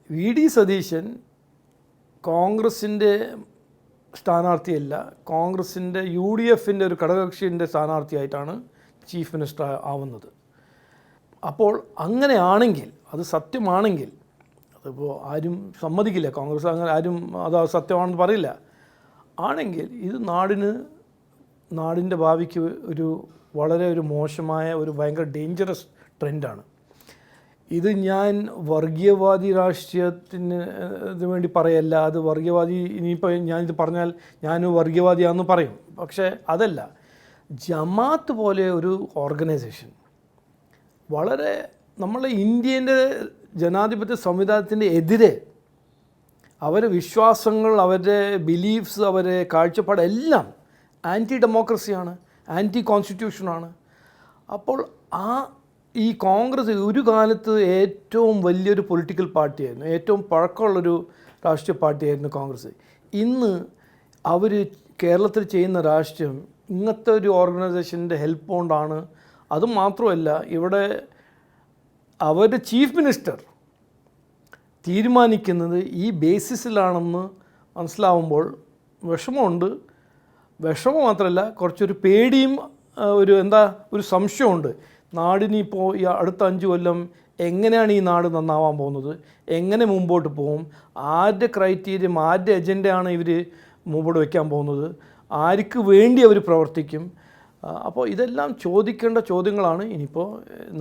V D Satheesan കോൺഗ്രസിൻ്റെ സ്ഥാനാർത്ഥിയല്ല, കോൺഗ്രസിൻ്റെ UDFൻ്റെ ഒരു ഘടകകക്ഷിൻ്റെ സ്ഥാനാർത്ഥിയായിട്ടാണ് ചീഫ് മിനിസ്റ്റർ ആവുന്നത്. അപ്പോൾ അങ്ങനെയാണെങ്കിൽ, അത് സത്യമാണെങ്കിൽ, അതിപ്പോൾ ആരും സമ്മതിക്കില്ല, കോൺഗ്രസ് അങ്ങനെ ആരും അത് സത്യമാണെന്ന് പറയില്ല. ആണെങ്കിൽ ഇത് നാടിൻ്റെ ഭാവിക്ക് വളരെ മോശമായ ഭയങ്കര ഡേഞ്ചറസ് ട്രെൻഡാണ്. ഇത് ഞാൻ വർഗീയവാദി രാഷ്ട്രീയത്തിന് വേണ്ടി പറയല്ല. അത് വർഗീയവാദി, ഇനിയിപ്പോൾ ഞാനിത് പറഞ്ഞാൽ ഞാൻ വർഗീയവാദിയാണെന്ന് പറയും. പക്ഷേ അതല്ല, ജമാഅത്ത് പോലെ ഒരു ഓർഗനൈസേഷൻ വളരെ നമ്മളെ ഇന്ത്യൻ്റെ ജനാധിപത്യ സംവിധാനത്തിൻ്റെ എതിരെ, അവരുടെ വിശ്വാസങ്ങൾ, അവരുടെ ബിലീഫ്സ്, അവരുടെ കാഴ്ചപ്പാട് എല്ലാം ആൻറ്റി ഡെമോക്രസിയാണ്, ആൻറ്റി കോൺസ്റ്റിറ്റ്യൂഷനാണ്. അപ്പോൾ ഈ കോൺഗ്രസ് ഒരു കാലത്ത് ഏറ്റവും വലിയൊരു പൊളിറ്റിക്കൽ പാർട്ടിയായിരുന്നു, ഏറ്റവും പഴക്കമുള്ളൊരു രാഷ്ട്രീയ പാർട്ടിയായിരുന്നു കോൺഗ്രസ്. ഇന്ന് അവർ കേരളത്തിൽ ചെയ്യുന്ന രാഷ്ട്രീയം ഇങ്ങനത്തെ ഒരു ഓർഗനൈസേഷൻ്റെ ഹെൽപ്പ് കൊണ്ടാണ്. അതുമാത്രമല്ല, ഇവിടെ അവരുടെ ചീഫ് മിനിസ്റ്റർ തീരുമാനിക്കുന്നത് ഈ ബേസിസിലാണെന്ന് മനസ്സിലാവുമ്പോൾ വിഷമമുണ്ട്. വിഷമം മാത്രമല്ല, കുറച്ചൊരു പേടിയും ഒരു സംശയമുണ്ട്. നാടിനിപ്പോൾ ഈ അടുത്ത 5 കൊല്ലം എങ്ങനെയാണ് ഈ നാട് നന്നാവാൻ പോകുന്നത്, എങ്ങനെ മുമ്പോട്ട് പോകും, ആരുടെ ക്രൈറ്റീരിയം, ആരുടെ അജണ്ടയാണ് ഇവർ മുമ്പോട്ട് വയ്ക്കാൻ പോകുന്നത്, ആർക്ക് വേണ്ടി അവർ പ്രവർത്തിക്കും. അപ്പോൾ ഇതെല്ലാം ചോദിക്കേണ്ട ചോദ്യങ്ങളാണ്. ഇനിയിപ്പോൾ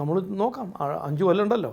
നമ്മൾ നോക്കാം, 5 കൊല്ലം ഉണ്ടല്ലോ.